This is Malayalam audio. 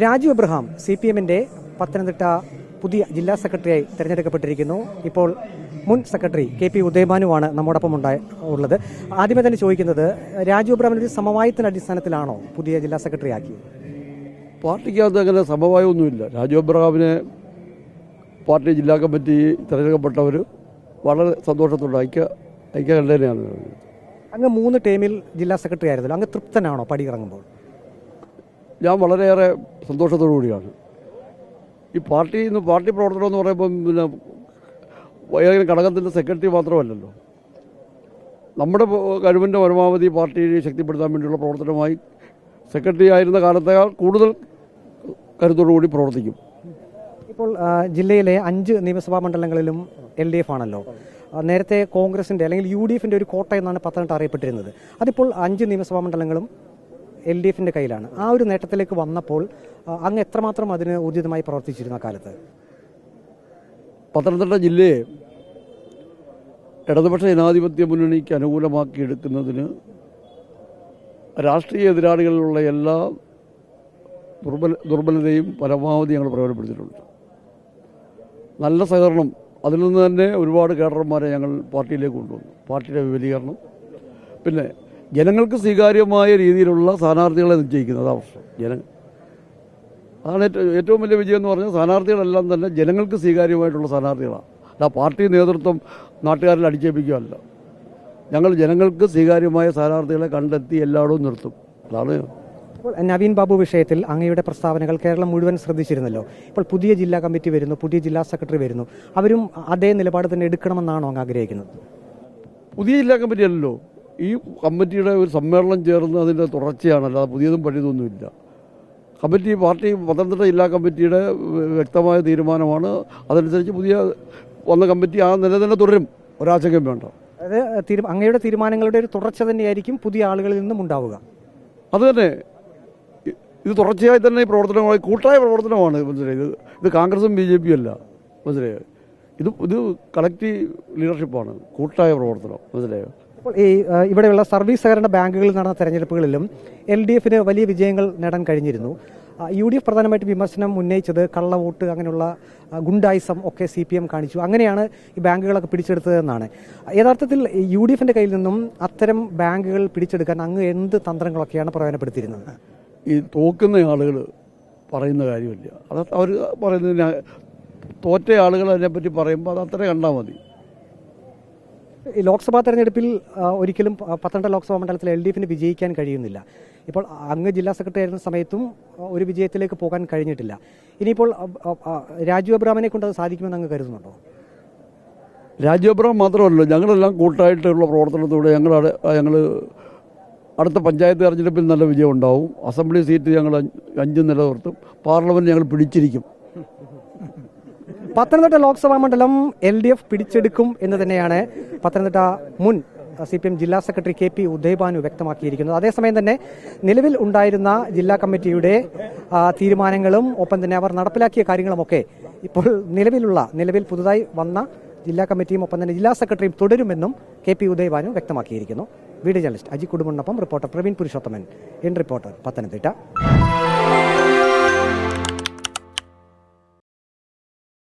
രാജു എബ്രഹാം CPM-ന്റെ പത്തനംതിട്ട പുതിയ ജില്ലാ സെക്രട്ടറിയായി തെരഞ്ഞെടുക്കപ്പെട്ടിരിക്കുന്നു. ഇപ്പോൾ മുൻ സെക്രട്ടറി KP ഉദയഭാനുവാണ് നമ്മോടൊപ്പം ഉള്ളത്. ആദ്യമേ തന്നെ ചോദിക്കുന്നത്, രാജു എബ്രഹാമിന്റെ സമവായത്തിന്റെ അടിസ്ഥാനത്തിലാണോ പുതിയ ജില്ലാ സെക്രട്ടറി ആക്കിയത്? പാർട്ടിക്കകത്ത് അങ്ങനെ സമവായമൊന്നുമില്ല. രാജു എബ്രഹാമിനെ പാർട്ടി ജില്ലാ കമ്മിറ്റി തിരഞ്ഞെടുക്കപ്പെട്ടവർ വളരെ സന്തോഷത്തോടെ ഐക്യകണ്ഠേനയാണ്. അങ്ങ് 3 ടേമിൽ ജില്ലാ സെക്രട്ടറി ആയിരുന്നല്ലോ, അങ്ങ് തൃപ്തനാണോ പടിയിറങ്ങുമ്പോൾ? ഞാൻ വളരെയേറെ സന്തോഷത്തോടു കൂടിയാണ്. ഈ പാർട്ടി പ്രവർത്തനം എന്ന് പറയുമ്പം പിന്നെ ഏതെങ്കിലും ഘടകത്തിൻ്റെ സെക്രട്ടറി മാത്രമല്ലല്ലോ. നമ്മുടെ കഴിവിൻ്റെ പരമാവധി പാർട്ടിയെ ശക്തിപ്പെടുത്താൻ വേണ്ടിയുള്ള പ്രവർത്തനമായി സെക്രട്ടറി ആയിരുന്ന കാലത്തേക്കാൾ കൂടുതൽ കരുത്തോടു കൂടി പ്രവർത്തിക്കും. ഇപ്പോൾ ജില്ലയിലെ 5 നിയമസഭാ മണ്ഡലങ്ങളിലും LDF ആണല്ലോ. നേരത്തെ കോൺഗ്രസിൻ്റെ അല്ലെങ്കിൽ UDF-ന്റെ ഒരു കോട്ട എന്നാണ് പത്തനംതിട്ട അറിയപ്പെട്ടിരുന്നത്. അതിപ്പോൾ 5 നിയമസഭാ മണ്ഡലങ്ങളും LDF-ന്റെ കയ്യിലാണ്. ആ ഒരു നേട്ടത്തിലേക്ക് വന്നപ്പോൾ അങ്ങ് എത്രമാത്രം അതിന് ഊർജിതമായി പ്രവർത്തിച്ചിരുന്ന കാലത്ത്? പത്തനംതിട്ട ജില്ലയെ ഇടതുപക്ഷ ജനാധിപത്യ മുന്നണിക്ക് അനുകൂലമാക്കി എടുക്കുന്നതിന് രാഷ്ട്രീയ എതിരാളികളിലുള്ള എല്ലാ ദുർബലതയും പരമാവധി ഞങ്ങൾ പ്രയോജനപ്പെടുത്തിയിട്ടുണ്ട്. നല്ല സഹകരണം, അതിൽ നിന്ന് തന്നെ ഒരുപാട് കേഡർമാരെ ഞങ്ങൾ പാർട്ടിയിലേക്ക് കൊണ്ടുവന്നു. പാർട്ടിയുടെ വിപുലീകരണം, പിന്നെ ജനങ്ങൾക്ക് സ്വീകാര്യമായ രീതിയിലുള്ള സ്ഥാനാർത്ഥികളെ നിശ്ചയിക്കുന്നത് ആവശ്യം. അതാണ് ഏറ്റവും വലിയ വിജയം എന്ന് പറഞ്ഞാൽ സ്ഥാനാർത്ഥികളെല്ലാം തന്നെ ജനങ്ങൾക്ക് സ്വീകാര്യമായിട്ടുള്ള സ്ഥാനാർത്ഥികളാണ്. അല്ല പാർട്ടി നേതൃത്വം നാട്ടുകാരിൽ അടിച്ചേൽപ്പിക്കുകയല്ല. ഞങ്ങൾ ജനങ്ങൾക്ക് സ്വീകാര്യമായ സ്ഥാനാർത്ഥികളെ കണ്ടെത്തി എല്ലായിടവും നിർത്തും. അതാണ്. ഇപ്പോൾ നവീൻ ബാബു വിഷയത്തിൽ അങ്ങയുടെ പ്രസ്താവനകൾ കേരളം മുഴുവൻ ശ്രദ്ധിച്ചിരുന്നല്ലോ. ഇപ്പോൾ പുതിയ ജില്ലാ കമ്മിറ്റി വരുന്നു, പുതിയ ജില്ലാ സെക്രട്ടറി വരുന്നു, അവരും അതേ നിലപാട് തന്നെ എടുക്കണമെന്നാണോ അങ്ങ് ആഗ്രഹിക്കുന്നത്? പുതിയ ജില്ലാ കമ്മിറ്റി അല്ലല്ലോ, ഈ കമ്മിറ്റിയുടെ ഒരു സമ്മേളനം ചേർന്ന് അതിൻ്റെ തുടർച്ചയാണ്, അല്ലാതെ പുതിയതും പഴയതൊന്നുമില്ല. പാർട്ടി പത്തനംതിട്ട ജില്ലാ കമ്മിറ്റിയുടെ വ്യക്തമായ തീരുമാനമാണ്. അതനുസരിച്ച് പുതിയ വന്ന കമ്മിറ്റി ആ നില തന്നെ തുടരും, ഒരാശങ്കം വേണ്ട. അതായത് അങ്ങയുടെ തീരുമാനങ്ങളുടെ ഒരു തുടർച്ച തന്നെയായിരിക്കും പുതിയ ആളുകളിൽ നിന്നും ഉണ്ടാവുക. അത് തന്നെ, ഇത് തുടർച്ചയായി തന്നെ ഈ പ്രവർത്തനമായി കൂട്ടായ പ്രവർത്തനമാണ്. മനസ്സിലായത്, ഇത് കോൺഗ്രസും BJP അല്ല. മനസ്സിലായോ, ഇത് കളക്റ്റീവ് ലീഡർഷിപ്പാണ്, കൂട്ടായ പ്രവർത്തനം. മനസ്സിലായോ. അപ്പോൾ ഇവിടെയുള്ള സർവീസ് സഹകരണ ബാങ്കുകളിൽ നടന്ന തെരഞ്ഞെടുപ്പുകളിലും LDF-ന് വലിയ വിജയങ്ങൾ നേടാൻ കഴിഞ്ഞിരുന്നു. UDF പ്രധാനമായിട്ട് വിമർശനം ഉന്നയിച്ചത് കള്ളവോട്ട്, അങ്ങനെയുള്ള ഗുണ്ടായിസം ഒക്കെ CPM കാണിച്ചു, അങ്ങനെയാണ് ഈ ബാങ്കുകളൊക്കെ പിടിച്ചെടുത്തതെന്നാണ്. യഥാർത്ഥത്തിൽ UDF-ന്റെ കയ്യിൽ നിന്നും അത്തരം ബാങ്കുകൾ പിടിച്ചെടുക്കാൻ അങ്ങ് എന്ത് തന്ത്രങ്ങളൊക്കെയാണ് പ്രയോജനപ്പെടുത്തിയിരുന്നത്? ഈ തോക്കുന്ന ആളുകൾ പറയുന്ന കാര്യമില്ല. അത് അവർ പറയുന്നതിന് തോറ്റ ആളുകൾ അതിനെപ്പറ്റി പറയുമ്പോൾ അത് അത്ര കണ്ടാൽ മതി. ഈ ലോക്സഭാ തെരഞ്ഞെടുപ്പിൽ ഒരിക്കലും പത്തനംതിട്ട ലോക്സഭാ മണ്ഡലത്തിൽ LDF-ന് വിജയിക്കാൻ കഴിയുന്നില്ല. ഇപ്പോൾ അങ്ങ് ജില്ലാ സെക്രട്ടറി ആയിരുന്ന സമയത്തും ഒരു വിജയത്തിലേക്ക് പോകാൻ കഴിഞ്ഞിട്ടില്ല. ഇനിയിപ്പോൾ രാജു എബ്രഹാമിനെ കൊണ്ട് അത് സാധിക്കുമെന്ന് അങ്ങ് കരുതുന്നുണ്ടോ? രാജു എബ്രഹാം മാത്രമല്ലോ, ഞങ്ങളെല്ലാം കൂട്ടായിട്ടുള്ള പ്രവർത്തനത്തോടെ ഞങ്ങൾ അടുത്ത പഞ്ചായത്ത് തെരഞ്ഞെടുപ്പിൽ നല്ല വിജയം ഉണ്ടാവും. അസംബ്ലി സീറ്റ് ഞങ്ങൾ 5 നിലനിർത്തും. പാർലമെൻറ്റ് ഞങ്ങൾ പിടിച്ചിരിക്കും. പത്തനംതിട്ട ലോക്സഭാ മണ്ഡലം LDF പിടിച്ചെടുക്കും എന്ന് തന്നെയാണ് പത്തനംതിട്ട മുൻ CPM ജില്ലാ സെക്രട്ടറി KP ഉദയഭാനു വ്യക്തമാക്കിയിരിക്കുന്നത്. അതേസമയം തന്നെ നിലവിൽ ഉണ്ടായിരുന്ന ജില്ലാ കമ്മിറ്റിയുടെ തീരുമാനങ്ങളും ഒപ്പം തന്നെ അവർ നടപ്പിലാക്കിയ കാര്യങ്ങളുമൊക്കെ ഇപ്പോൾ നിലവിൽ പുതുതായി വന്ന ജില്ലാ കമ്മിറ്റിയും ഒപ്പം തന്നെ ജില്ലാ സെക്രട്ടറിയും തുടരുമെന്നും KP ഉദയഭാനു വ്യക്തമാക്കിയിരിക്കുന്നു. വീഡിയോ ജേർണലിസ്റ്റ് അജി കുടുംബനൊപ്പം റിപ്പോർട്ടർ പ്രവീൺ പുരുഷോത്തമൻ, റിപ്പോർട്ടർ പത്തനംതിട്ട.